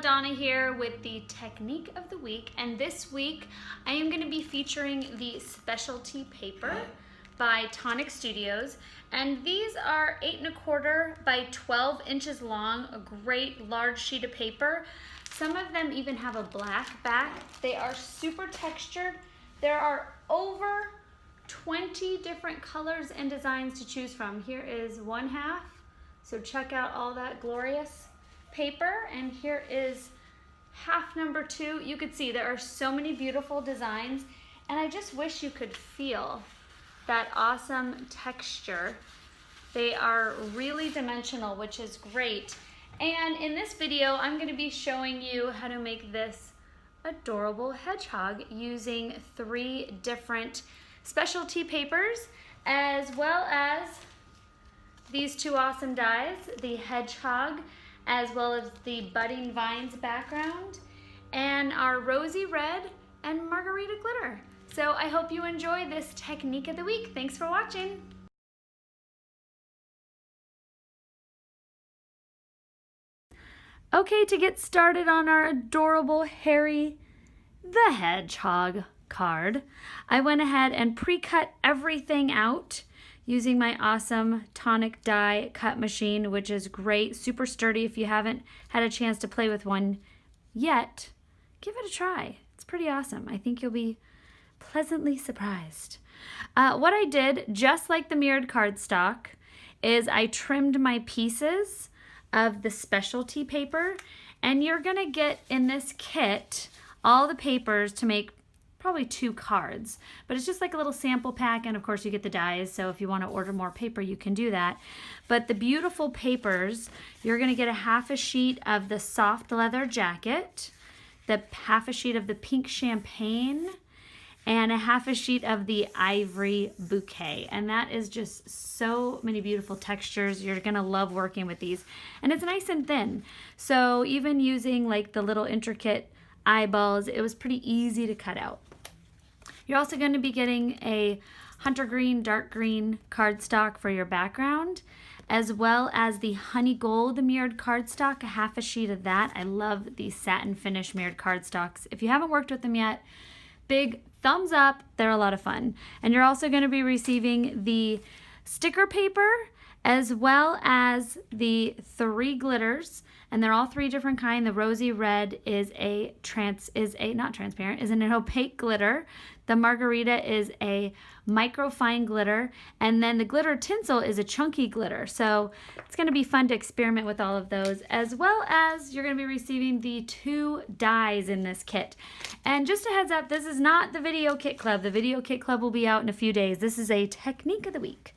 Donna here with the technique of the week, and this week I am going to be featuring the specialty paper by Tonic Studios, and these are 8 1/4 by 12 inches long, a great large sheet of paper. Some of them even have a black back. They are super textured. There are over 20 different colors and designs to choose from. Here is one half, so check out all that glorious paper, and here is half number 2. You could see there are so many beautiful designs, and I just wish you could feel that awesome texture. They are really dimensional, which is great. And in this video, I'm going to be showing you how to make this adorable hedgehog using 3 different specialty papers, as well as these 2 awesome dies, the hedgehog, as well as the budding vines background, and our Rosy Red and Margarita glitter. So I hope you enjoy this technique of the week. Thanks for watching. Okay, to get started on our adorable Harry the Hedgehog card, I went ahead and pre-cut everything out using my awesome Tonic die cut machine, which is great, super sturdy. If you haven't had a chance to play with one yet, give it a try. It's pretty awesome. I think you'll be pleasantly surprised. What I did, just like the mirrored cardstock, is I trimmed my pieces of the specialty paper, and you're gonna get in this kit all the papers to make probably 2 cards, but it's just like a little sample pack, and of course you get the dies, so if you want to order more paper you can do that. But the beautiful papers, you're going to get a half a sheet of the soft leather jacket, the half a sheet of the pink champagne, and a half a sheet of the Ivory Bouquet, and that is just so many beautiful textures. You're going to love working with these, and it's nice and thin, so even using like the little intricate eyeballs, it was pretty easy to cut out. You're also going to be getting a hunter green, dark green cardstock for your background, as well as the honey gold mirrored cardstock, a half a sheet of that. I love these satin finish mirrored cardstocks. If you haven't worked with them yet, big thumbs up. They're a lot of fun. And you're also going to be receiving the sticker paper, as well as the 3 glitters, and they're all 3 different kind. The Rosy Red is not transparent, is an opaque glitter. The Margarita is a microfine glitter, and then the glitter tinsel is a chunky glitter. So it's going to be fun to experiment with all of those, as well as you're going to be receiving the 2 dies in this kit. And just a heads up, this is not the video kit club. The video kit club will be out in a few days. This is a technique of the week.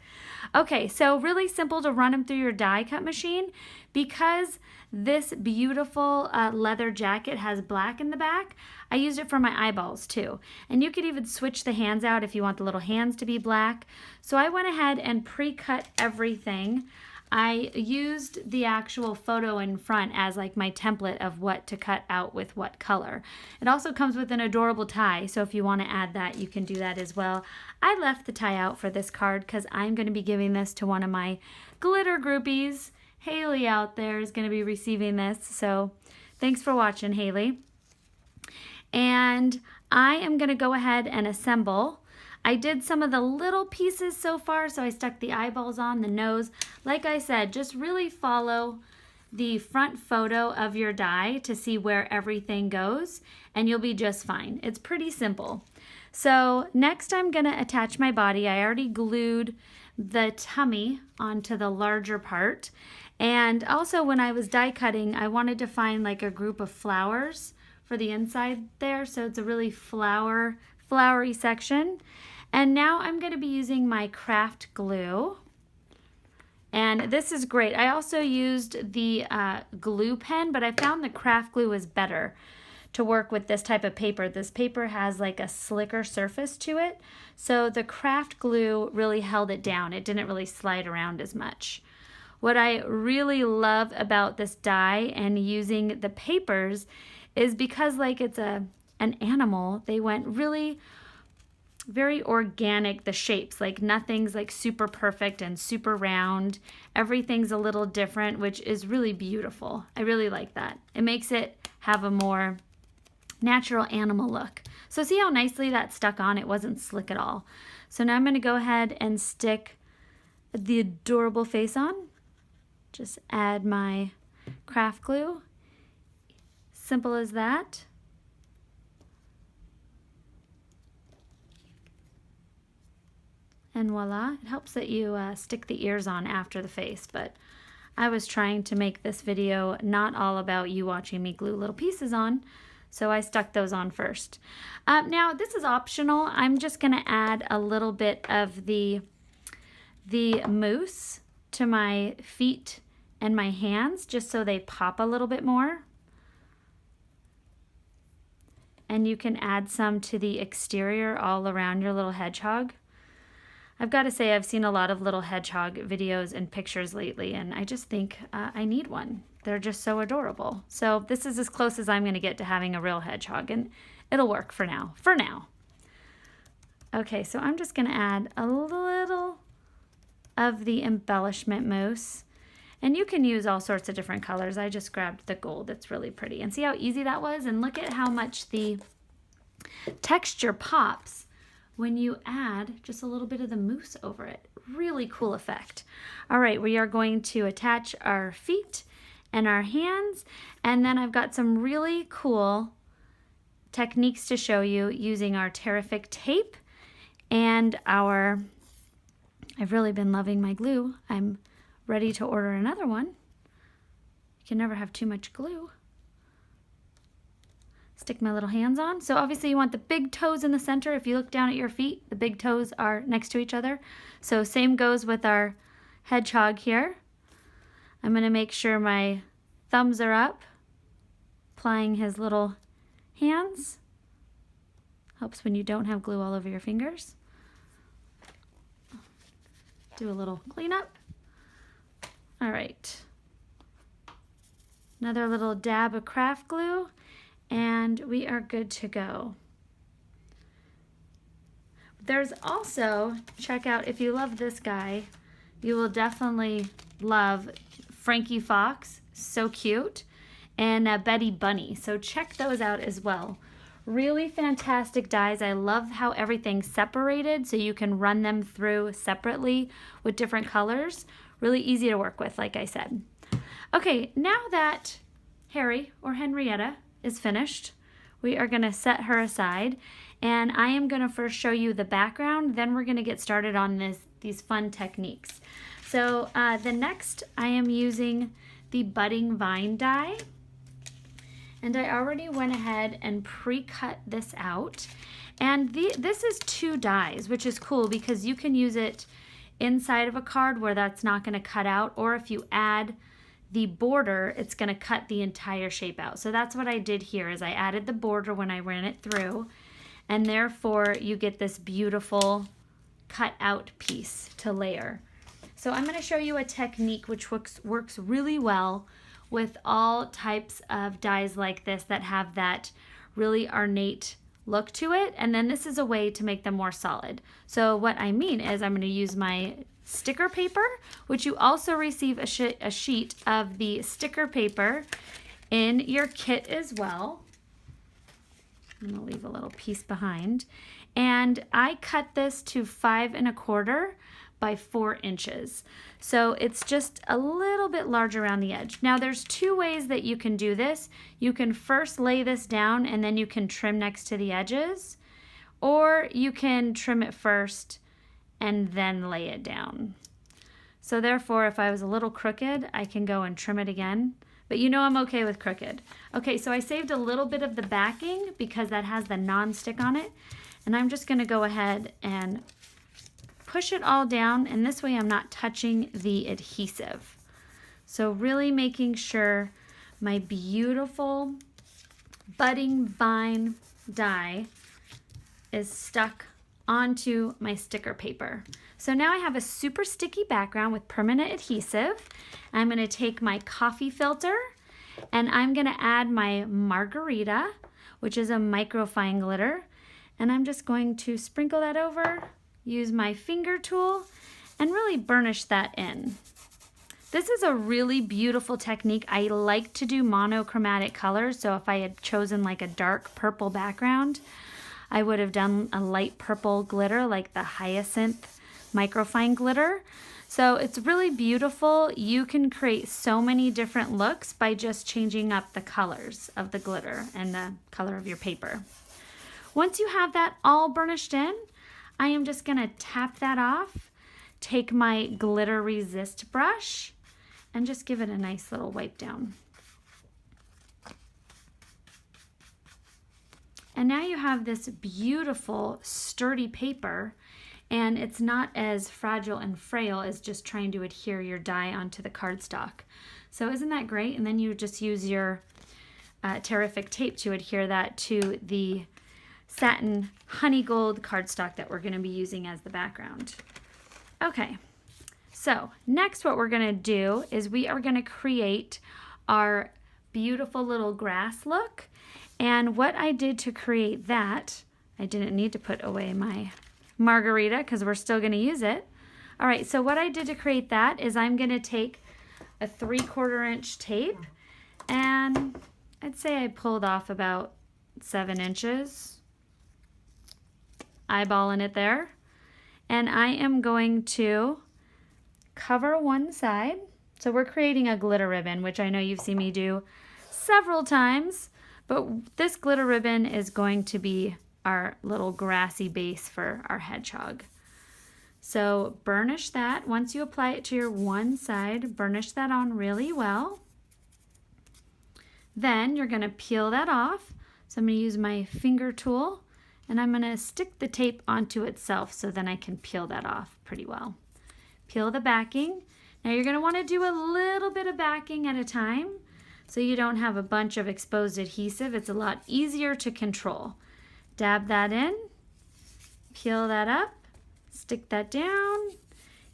Okay, so really simple to run them through your die cut machine. Because this beautiful leather jacket has black in the back, I used it for my eyeballs too. And you could even switch the hands out if you want the little hands to be black. So I went ahead and pre-cut everything. I used the actual photo in front as like my template of what to cut out with what color. It also comes with an adorable tie, so if you want to add that, you can do that as well. I left the tie out for this card because I'm going to be giving this to one of my glitter groupies. Haley out there is going to be receiving this, so thanks for watching, Haley. And I am going to go ahead and assemble. I did some of the little pieces so far, so I stuck the eyeballs on, the nose. Like I said, just really follow the front photo of your die to see where everything goes, and you'll be just fine. It's pretty simple. So next I'm going to attach my body. I already glued the tummy onto the larger part. And also when I was die cutting, I wanted to find like a group of flowers for the inside there, so it's a really flowery section. And now I'm going to be using my craft glue, and this is great. I also used the glue pen, but I found the craft glue is better to work with this type of paper. This paper has like a slicker surface to it, so the craft glue really held it down. It didn't really slide around as much. What I really love about this die and using the papers is because like it's a an animal. They went really very organic, the shapes, like nothing's like super perfect and super round. Everything's a little different, which is really beautiful. I really like that. It makes it have a more natural animal look. So see how nicely that stuck on? It wasn't slick at all. So now I'm going to go ahead and stick the adorable face on. Just add my craft glue. Simple as that. And voila, it helps that you stick the ears on after the face, but I was trying to make this video not all about you watching me glue little pieces on, so I stuck those on first. Now, this is optional. I'm just gonna add a little bit of the mousse to my feet and my hands, just so they pop a little bit more. And you can add some to the exterior all around your little hedgehog. I've got to say, I've seen a lot of little hedgehog videos and pictures lately, and I just think I need one. They're just so adorable. So this is as close as I'm going to get to having a real hedgehog, and it'll work for now. Okay, so I'm just going to add a little of the embellishment mousse, and you can use all sorts of different colors. I just grabbed the gold. It's really pretty. And see how easy that was? And look at how much the texture pops when you add just a little bit of the mousse over it. Really cool effect. All right, we are going to attach our feet and our hands, and then I've got some really cool techniques to show you using our Tear-ific tape and our, I've really been loving my glue. I'm ready to order another one. You can never have too much glue. Stick my little hands on. So obviously you want the big toes in the center. If you look down at your feet, the big toes are next to each other. So same goes with our hedgehog here. I'm going to make sure my thumbs are up, applying his little hands. Helps when you don't have glue all over your fingers. Do a little cleanup. All right. Another little dab of craft glue. And we are good to go. There's also, check out, if you love this guy, you will definitely love Frankie Fox, so cute, and Betty Bunny. So check those out as well. Really fantastic dies. I love how everything's separated so you can run them through separately with different colors. Really easy to work with, like I said. Okay, now that Harry or Henrietta is finished, we are going to set her aside, and I am going to first show you the background, then we're going to get started on these fun techniques. So the next I am using the budding vine die, and I already went ahead and pre-cut this out, and this is 2 dies, which is cool because you can use it inside of a card where that's not going to cut out, or if you add the border, it's going to cut the entire shape out. So that's what I did here, is I added the border when I ran it through, and therefore you get this beautiful cut out piece to layer. So I'm going to show you a technique which works really well with all types of dies like this that have that really ornate look to it, and then this is a way to make them more solid. So what I mean is I'm going to use my sticker paper, which you also receive a sheet of the sticker paper in your kit as well. I'm going to leave a little piece behind. And I cut this to 5 1/4 by 4 inches. So it's just a little bit larger around the edge. Now there's 2 ways that you can do this. You can first lay this down and then you can trim next to the edges, or you can trim it first and then lay it down. So therefore, if I was a little crooked, I can go and trim it again. But you know I'm okay with crooked. Okay, so I saved a little bit of the backing because that has the non-stick on it. And I'm just gonna go ahead and push it all down, and this way I'm not touching the adhesive. So really making sure my beautiful budding vine die is stuck onto my sticker paper. So now I have a super sticky background with permanent adhesive. I'm going to take my coffee filter and I'm going to add my Margarita, which is a microfine glitter. And I'm just going to sprinkle that over, use my finger tool, and really burnish that in. This is a really beautiful technique. I like to do monochromatic colors, so if I had chosen like a dark purple background, I would have done a light purple glitter like the Hyacinth microfine glitter. So it's really beautiful. You can create so many different looks by just changing up the colors of the glitter and the color of your paper. Once you have that all burnished in, I am just gonna tap that off, take my glitter resist brush, and just give it a nice little wipe down. And now you have this beautiful, sturdy paper, and it's not as fragile and frail as just trying to adhere your die onto the cardstock. So isn't that great? And then you just use your Tear-ific tape to adhere that to the satin honey gold cardstock that we're going to be using as the background. Okay, so next what we're going to do is we are going to create our beautiful little grass look. And what I did to create that, I didn't need to put away my margarita because we're still going to use it. All right, so what I did to create that is I'm going to take a 3/4 inch tape, and I'd say I pulled off about 7 inches, eyeballing it there. And I am going to cover one side. So we're creating a glitter ribbon, which I know you've seen me do several times. But this glitter ribbon is going to be our little grassy base for our hedgehog. So burnish that. Once you apply it to your one side, burnish that on really well. Then you're going to peel that off. So I'm going to use my finger tool, and I'm going to stick the tape onto itself so then I can peel that off pretty well. Peel the backing. Now you're going to want to do a little bit of backing at a time, so you don't have a bunch of exposed adhesive. It's a lot easier to control. Dab that in, peel that up, stick that down,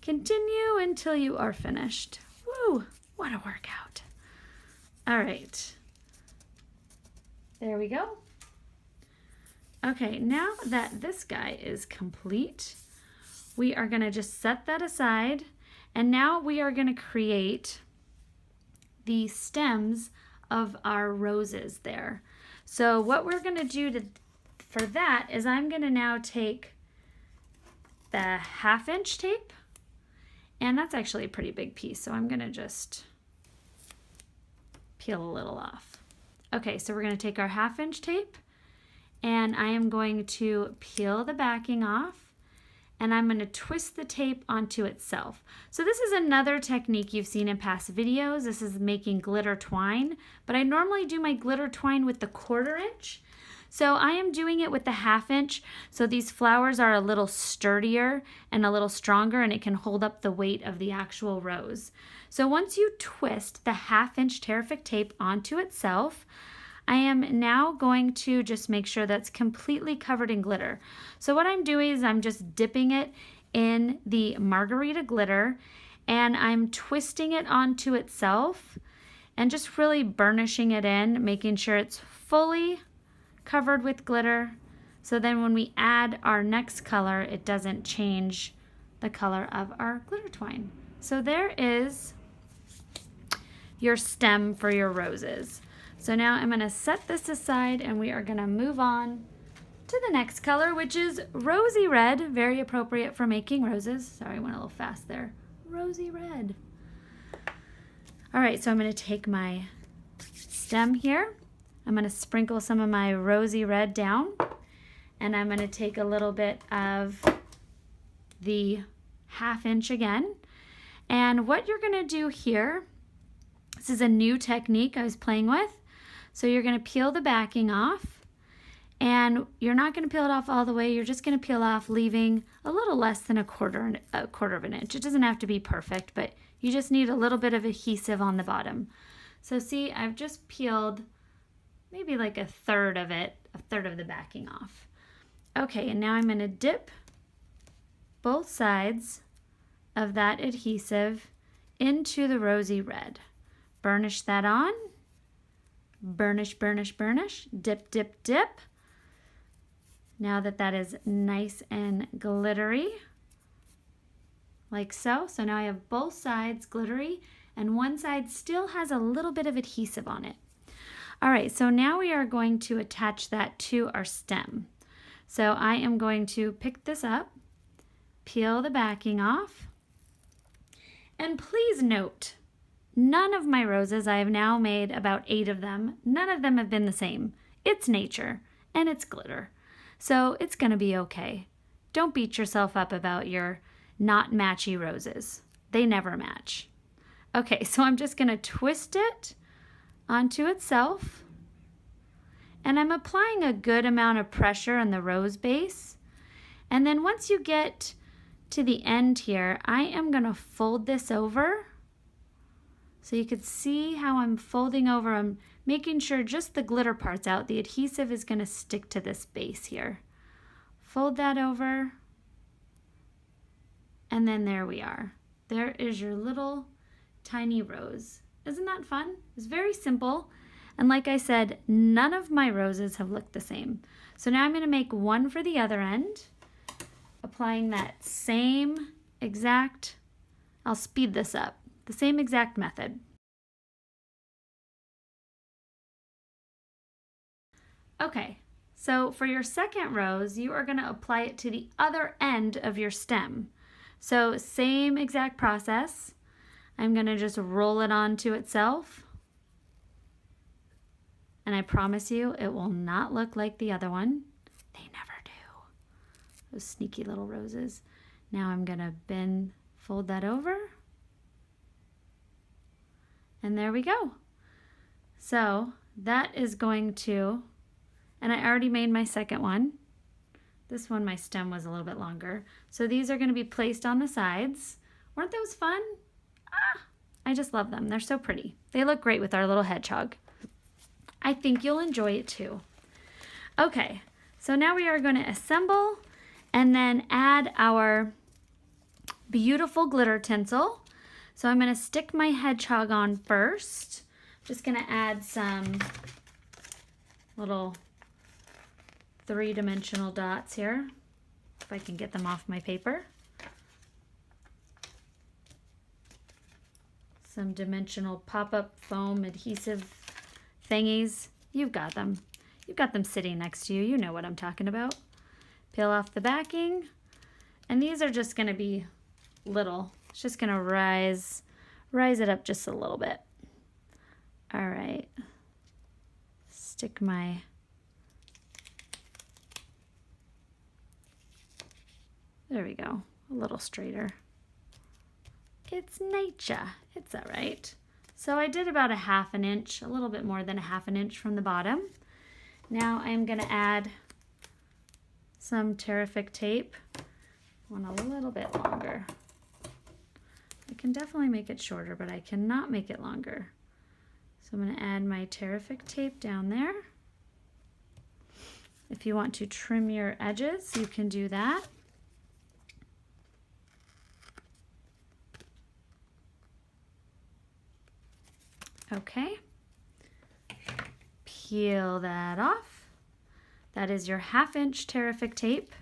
continue until you are finished. Woo, what a workout. All right, there we go. Okay, now that this guy is complete, we are gonna just set that aside, and now we are gonna create the stems of our roses there. So what we're going to do for that is I'm going to now take the 1/2 inch tape, and that's actually a pretty big piece, so I'm going to just peel a little off. Okay, so we're going to take our 1/2 inch tape, and I am going to peel the backing off, and I'm going to twist the tape onto itself. So this is another technique you've seen in past videos. This is making glitter twine, but I normally do my glitter twine with the 1/4 inch. So I am doing it with the 1/2 inch, so these flowers are a little sturdier and a little stronger, and it can hold up the weight of the actual rose. So once you twist the 1/2 inch Tear-ific tape onto itself, I am now going to just make sure that's completely covered in glitter. So what I'm doing is I'm just dipping it in the Margarita glitter, and I'm twisting it onto itself and just really burnishing it in, making sure it's fully covered with glitter. So then when we add our next color, it doesn't change the color of our glitter twine. So there is your stem for your roses. So now I'm going to set this aside, and we are going to move on to the next color, which is Rosy Red. Very appropriate for making roses. Sorry, I went a little fast there. Rosy Red. All right, so I'm going to take my stem here. I'm going to sprinkle some of my Rosy Red down, and I'm going to take a little bit of the 1/2 inch again. And what you're going to do here, this is a new technique I was playing with. So you're going to peel the backing off, and you're not going to peel it off all the way. You're just going to peel off, leaving a little less than a quarter of an inch. It doesn't have to be perfect, but you just need a little bit of adhesive on the bottom. So see, I've just peeled maybe like a third of it, a third of the backing off. Okay, and now I'm going to dip both sides of that adhesive into the Rosy Red. Burnish that on. burnish, burnish, burnish, dip, dip, dip. Now that that is nice and glittery, like so. So now I have both sides glittery and one side still has a little bit of adhesive on it. All right, so now we are going to attach that to our stem. So I am going to pick this up, peel the backing off, and please note, none of my roses, I have now made about 8 of them, none of them have been the same. It's nature and it's glitter, so it's gonna be okay. Don't beat yourself up about your not matchy roses. They never match. Okay, so I'm just gonna twist it onto itself, and I'm applying a good amount of pressure on the rose base. And then once you get to the end here, I am gonna fold this over. So you could see how I'm folding over. I'm making sure just the glitter part's out. The adhesive is gonna stick to this base here. Fold that over, and then there we are. There is your little tiny rose. Isn't that fun? It's very simple. And like I said, none of my roses have looked the same. So now I'm gonna make one for the other end, applying that same exact, I'll speed this up, the same exact method. Okay, so for your second rose, you are gonna apply it to the other end of your stem. So same exact process. I'm gonna just roll it onto itself. And I promise you, it will not look like the other one. They never do. Those sneaky little roses. Now I'm gonna fold that over. And there we go. So that is going to, and I already made my second one. This one, my stem was a little bit longer. So these are gonna be placed on the sides. Weren't those fun? I just love them. They're so pretty. They look great with our little hedgehog. I think you'll enjoy it too. Okay, so now we are going to assemble and then add our beautiful glitter tinsel. So I'm going to stick my hedgehog on first. Just going to add some little 3-dimensional dots here, if I can get them off my paper. Some dimensional pop-up foam adhesive thingies. You've got them. You've got them sitting next to you. You know what I'm talking about. Peel off the backing. And these are just going to be little. It's just going to rise it up just a little bit. All right. Stick my there we go. A little straighter. It's nature. It's all right. So I did about 1/2 inch, a little bit more than 1/2 inch from the bottom. Now I'm going to add some Tear-ific tape. I want a little bit longer. I can definitely make it shorter, but I cannot make it longer. So I'm going to add my Tear-ific tape down there. If you want to trim your edges, you can do that. Okay, peel that off. That is your 1/2 inch Tear-ific tape.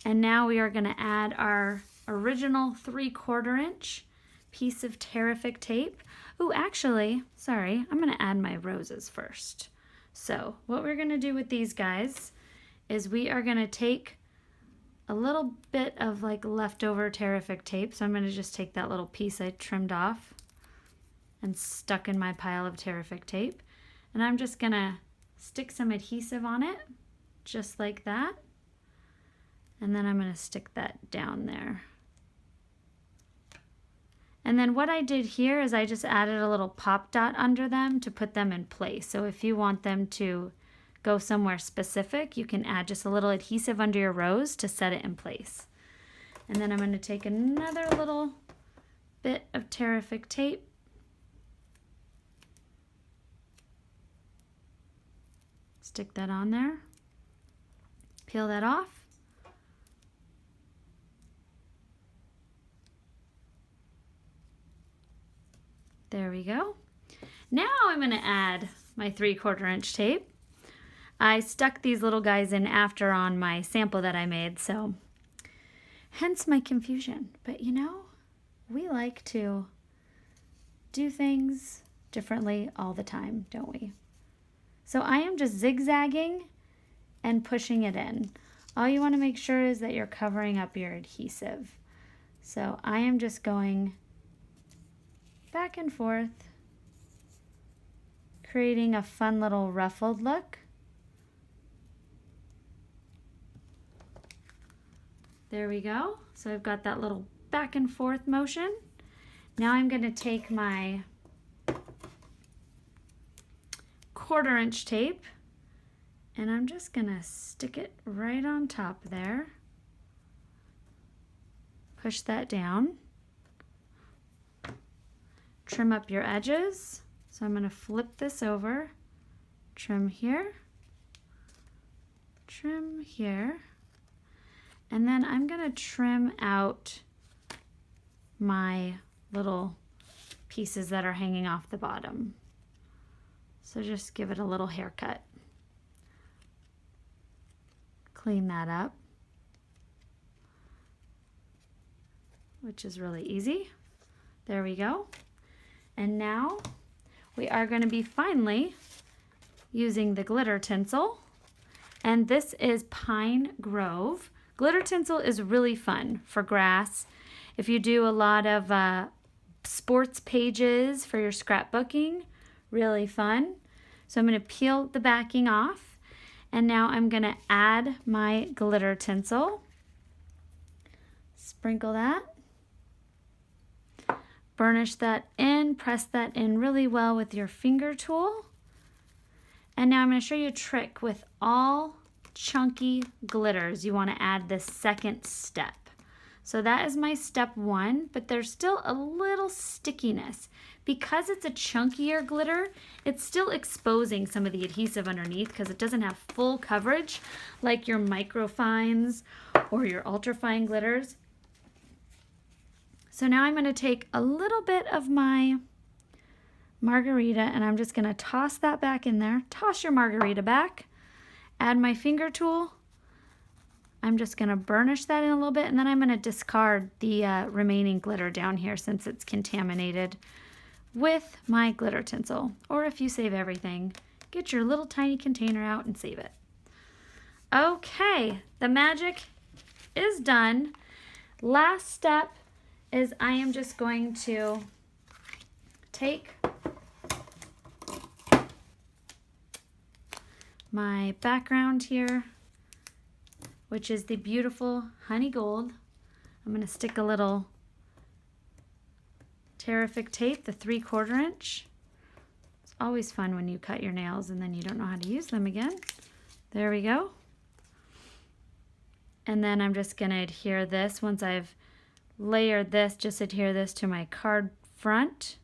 And now we are going to add our original 3/4 inch piece of Tear-ific tape. Oh, actually, sorry, I'm going to add my roses first. So what we're going to do with these guys is we are going to take a little bit of like leftover Tear-ific tape. So I'm going to just take that little piece I trimmed off and stuck in my pile of Tear-ific tape. And I'm just gonna stick some adhesive on it, just like that. And then I'm gonna stick that down there. And then what I did here is I just added a little pop dot under them to put them in place. So if you want them to go somewhere specific, you can add just a little adhesive under your rose to set it in place. And then I'm gonna take another little bit of Tear-ific tape, stick that on there, peel that off, there we go. Now I'm going to add my 3/4 inch tape. I stuck these little guys in after on my sample that I made, so hence my confusion. But you know, we like to do things differently all the time, don't we? So I am just zigzagging and pushing it in. All you want to make sure is that you're covering up your adhesive. So I am just going back and forth, creating a fun little ruffled look. There we go. So I've got that little back and forth motion. Now I'm going to take my 1/4 inch tape and I'm just going to stick it right on top there. Push that down. Trim up your edges. So I'm going to flip this over, trim here, trim here, and then I'm going to trim out my little pieces that are hanging off the bottom. So just give it a little haircut. Clean that up, which is really easy. There we go. And now we are going to be finally using the glitter tinsel. And this is Pine Grove. Glitter tinsel is really fun for grass. If you do a lot of sports pages for your scrapbooking, really fun. So I'm going to peel the backing off. And now I'm going to add my glitter tinsel. Sprinkle that. Burnish that in, press that in really well with your finger tool. And now I'm going to show you a trick with all chunky glitters. You want to add the second step. So that is my step 1, but there's still a little stickiness. Because it's a chunkier glitter, it's still exposing some of the adhesive underneath because it doesn't have full coverage like your microfines or your ultrafine glitters. So now I'm going to take a little bit of my Margarita and I'm just going to toss that back in there. Toss your Margarita back. Add my finger tool. I'm just going to burnish that in a little bit and then I'm going to discard the remaining glitter down here since it's contaminated with my glitter tinsel. Or if you save everything, get your little tiny container out and save it. Okay, the magic is done. Last step is I am just going to take my background here, which is the beautiful honey gold. I'm going to stick a little Tear-ific tape, the 3/4 inch. It's always fun when you cut your nails and then you don't know how to use them again. There we go. And then I'm just going to adhere this once I've layered this, just adhere this to my card front.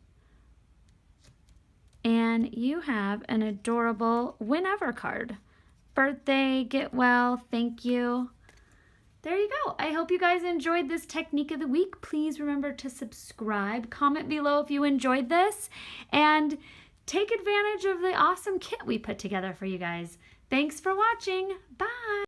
And you have an adorable whenever card. Birthday, get well, thank you. There you go. I hope you guys enjoyed this technique of the week. Please remember to subscribe. Comment below if you enjoyed this. And take advantage of the awesome kit we put together for you guys. Thanks for watching. Bye.